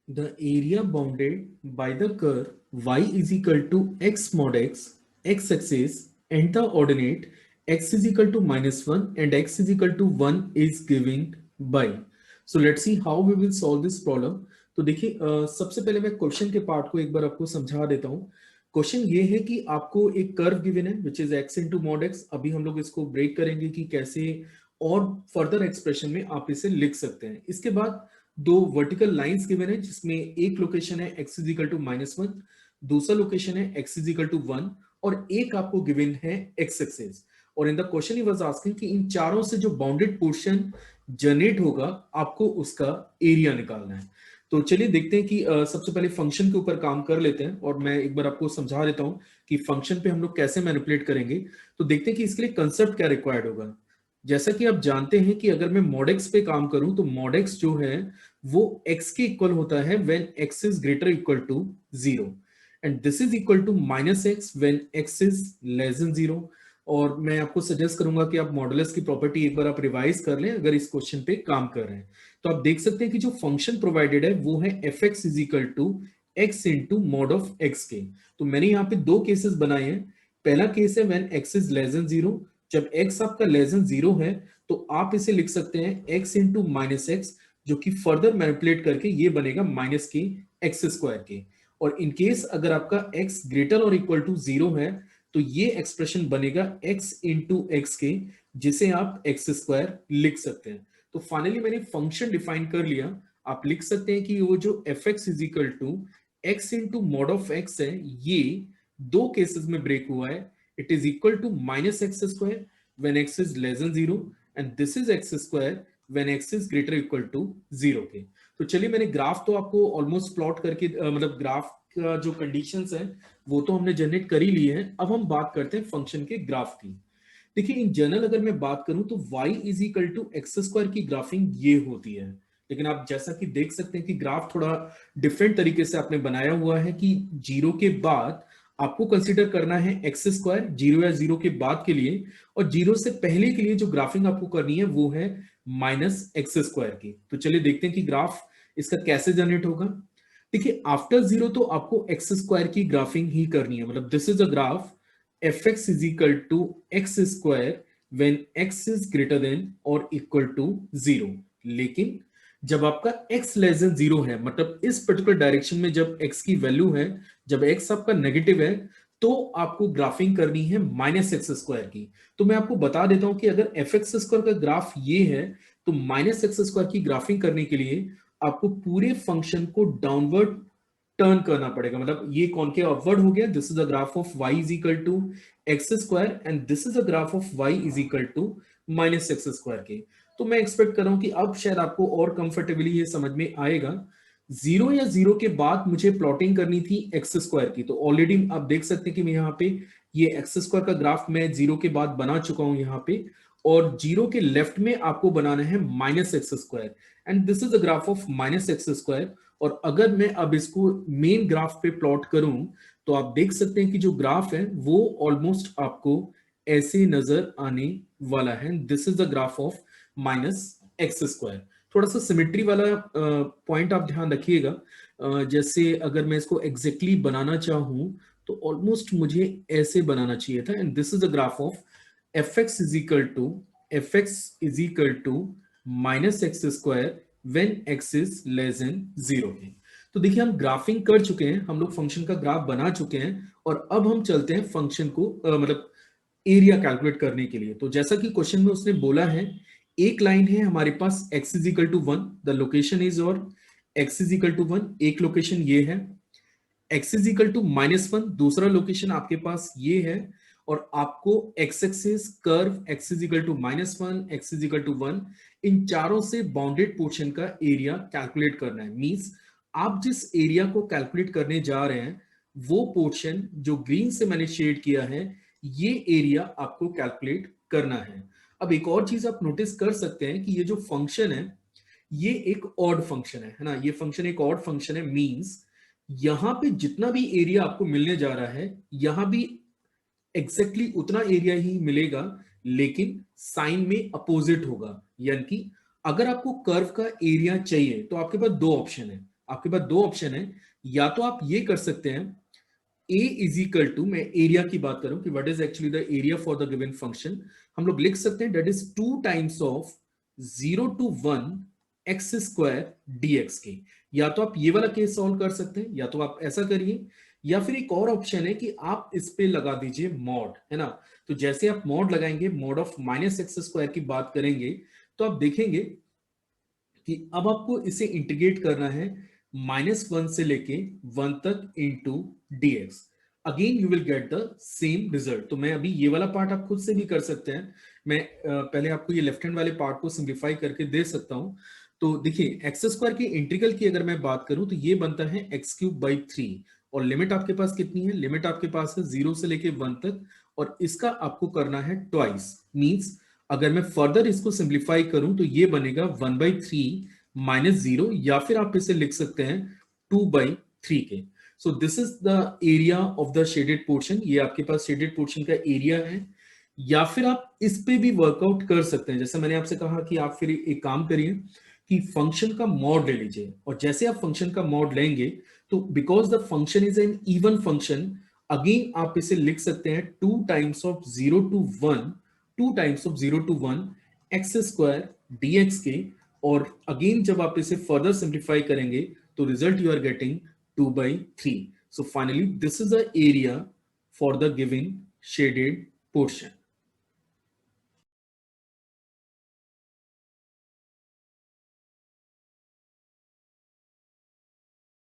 The area bounded by the curve y is equal to x mod x axis, and the ordinate x is equal to -1 and x is equal to 1 is given by. So let's see how we will solve this problem. तो देखिए सबसे पहले मैं question के part को एक बार आपको समझा देता हूँ. क्वेश्चन ये है कि आपको एक कर्व गिवन है which is x into mod x. अभी हम लोग इसको ब्रेक करेंगे कि कैसे और फर्दर एक्सप्रेशन में आप इसे लिख सकते हैं. इसके बाद दो वर्टिकल लाइंस गिवन है जिसमें एक लोकेशन है x इज इक्वल टू -1, दूसरा लोकेशन है x इज इक्वल टू 1 और एक आपको गिवन है x एक्सिस. और in the question he was asking कि इन चारों से जो बाउंडेड पोर्शन जनरेट होगा आपको उसका एरिया निकालना है. तो चलिए देखते हैं कि सबसे पहले फंक्शन के ऊपर काम कर लेते हैं और मैं एक बार आपको समझा देता हूं कि फंक्शन पे हम लोग कैसे मैनिपुलेट करेंगे. तो देखते हैं कि इसके लिए कंसेप्ट क्या रिक्वायर्ड होगा. जैसा कि आप जानते हैं कि अगर मैं मॉडेक्स पे काम करूं तो मॉडेक्स जो है वो x के इक्वल होता है when x is greater equal to 0 and this is equal to -x when x is less than 0. और मैं आपको सजेस्ट करूंगा कि आप मॉडुलस की प्रॉपर्टी एक बार आप रिवाइज कर लें अगर इस क्वेश्चन पे काम कर रहे हैं. तो आप देख सकते हैं कि जो फंक्शन प्रोवाइडेड है वो है fx is equal to x into mod of x के. तो मैंने यहाँ पे दो केसेस बनाए हैं. पहला केस है when x is less than 0. जब x आपका लेस देन 0 है तो आप इसे लिख सकते हैं x इंटू माइनस एक्स, जो कि फर्दर मैनिपुलेट करके ये बनेगा माइनस के एक्स स्क्वायर के. और इन केस अगर आपका x ग्रेटर और इक्वल टू 0 है तो ये एक्सप्रेशन बनेगा x इंटू एक्स के, जिसे आप एक्स स्क्वायर लिख सकते हैं. तो फाइनली मैंने फंक्शन डिफाइन कर लिया. आप लिख सकते हैं कि वो जो f x is equal to x into mod of x है ये दो केसेस में ब्रेक हुआ है. It is equal to minus x square when x is less than 0 and this is x square when x is greater equal to 0 के. तो चलिए मैंने ग्राफ तो आपको ऑलमोस्ट प्लॉट करके मतलब ग्राफ का जो कंडीशंस है वो तो हमने जनरेट कर ही लिए हैं. अब हम बात करते हैं फंक्शन के ग्राफ की. देखिए इन जनरल अगर मैं बात करूं तो y is equal to x square की ग्राफिंग ये होती है. लेकिन आप जैसा कि देख सकते हैं कि ग्राफ थोड़ा डिफरेंट तरीके से आपने बनाया हुआ है कि जीरो के बाद आपको कंसीडर करना है एक्स स्क्वायर जीरो या जीरो के बाद के लिए, और जीरो से पहले के लिए जो ग्राफिंग आपको करनी है वो है माइनस एक्स स्क्वायर की. तो चलिए देखते हैं कि ग्राफ इसका कैसे जनरेट होगा. देखिए आफ्टर जीरो तो आपको एक्स स्क्वायर की ग्राफिंग ही करनी है. मतलब this is a graph fx is equal to x square when x is greater than or equal to 0. लेकिन जब आपका x लेस देन 0 है, मतलब इस पर्टिकुलर डायरेक्शन में जब x की वैल्यू है, जब x आपका नेगेटिव है, तो आपको ग्राफिंग करनी है माइनस एक्स स्क्वायर की. तो मैं आपको बता देता हूं कि अगर एफ एक्स स्क्वायर का ग्राफ ये है तो माइनस एक्स स्क्वायर की ग्राफिंग करने के लिए आपको पूरे फंक्शन को डाउनवर्ड टर्न करना पड़ेगा. मतलब ये कॉनकेव अपवर्ड हो गया. This is a graph of y is equal to x square and this is a graph of y is equal to minus x square के. तो मैं एक्सपेक्ट कर रहा हूं कि अब शायद आपको और कंफर्टेबली ये समझ में आएगा. जीरो या जीरो के बाद मुझे प्लॉटिंग करनी थी एक्स स्क्वायर की. तो ऑलरेडी आप देख सकते हैं कि मैं यहाँ पे ये एक्स स्क्वायर का ग्राफ मैं जीरो के बाद बना चुका हूं यहाँ पे, और जीरो के लेफ्ट में आपको बनाना है minus x square and this is the graph of minus x square. और अगर मैं अब इसको मेन ग्राफ पे प्लॉट करूं तो आप देख सकते हैं कि जो ग्राफ है वो ऑलमोस्ट आपको ऐसे नजर आने वाला है. This is the graph of minus x square. थोड़ा सा सिमेट्री वाला पॉइंट आप ध्यान रखिएगा. जैसे अगर मैं इसको एग्जैक्टली बनाना चाहूं तो ऑलमोस्ट मुझे ऐसे बनाना चाहिए था. And this is the graph of fx is equal to fx is equal to minus x square when x is less than 0 है. तो देखिए हम ग्राफिंग कर चुके हैं, हम लोग फंक्शन का ग्राफ बना चुके हैं और अब हम चलते हैं फंक्शन को मतलब एरिया कैलकुलेट करने के लिए. तो जैसा कि क्वेश्चन में उसने बोला है एक लाइन है हमारे पास x is equal to 1, the location is, और x इज इक्वल टू 1 एक लोकेशन ये है, x इज इक्वल टू -1 दूसरा लोकेशन आपके पास ये है, और आपको x axis curve x is equal to -1 x is equal to 1 इन चारों से बाउंडेड पोर्शन का एरिया कैलकुलेट करना है. मींस आप जिस एरिया को कैलकुलेट करने जा रहे हैं वो पोर्शन जो ग्रीन से मैंने शेड किया है ये एरिया आपको कैलकुलेट करना है. अब एक और चीज आप नोटिस कर सकते हैं कि ये जो फंक्शन है ये एक ऑड फंक्शन है ना. ये फंक्शन एक ऑड फंक्शन है. मींस यहां पे जितना भी एरिया आपको मिलने जा रहा है यहां भी एग्जैक्टली उतना एरिया ही मिलेगा, लेकिन साइन में अपोजिट होगा. यानी कि अगर आपको कर्व का एरिया चाहिए तो आपके पास दो ऑप्शन है. आपके पास दो ऑप्शन है, या तो आप ये कर सकते हैं a इज इक्वल टू, मैं एरिया की बात करूं कि what is actually the area for the given function, हम लोग लिख सकते हैं that is 2 times of 0 to 1 x square dx के। या तो आप ये वाला केस सॉल्व कर सकते हैं, या तो आप ऐसा करिए, या फिर एक और ऑप्शन है कि आप इस पे लगा दीजिए मॉड, है ना। तो जैसे आप मॉड लगाएंगे, mod of minus x square की बात करेंगे, तो आप देखेंगे कि अब आपको इसे इंटीग्रेट करना है -1 से लेके 1 तक into dx। Again you will get the same result. तो मैं अभी ये वाला पार्ट आप खुद से भी कर सकते हैं, मैं पहले आपको ये लेफ्ट हैंड वाले पार्ट को सिंप्लीफाई करके दे सकता हूं। तो देखिए एक्स स्क्वायर की इंटीग्रल की अगर मैं बात करूं तो ये बनता है x³ by 3, और लिमिट आपके पास कितनी है, लिमिट आपके पास है 0 से लेके 1 तक, और इसका आपको करना है ट्वाइस। मींस अगर मैं फर्दर इसको सिंप्लीफाई करूं तो ये बनेगा 1/3 -0, या फिर आप इसे लिख सकते हैं 2/3 के। So this is the area of the shaded portion, ये आपके पास शेडेड पोर्शन का एरिया है। या फिर आप इस पे भी वर्कआउट कर सकते हैं, जैसे मैंने आपसे कहा कि आप फिर एक काम करिए कि फंक्शन का मॉड ले लीजिए, और जैसे आप फंक्शन का मॉड लेंगे तो because the function is an even function, again आप इसे लिख सकते हैं 2 times of 0 to 1, 2 times of 0 to 1 x square dx के। और अगेन जब आप इसे फर्दर सिंप्लीफाई करेंगे तो result you are getting 2/3। So finally this is the area for the given shaded portion.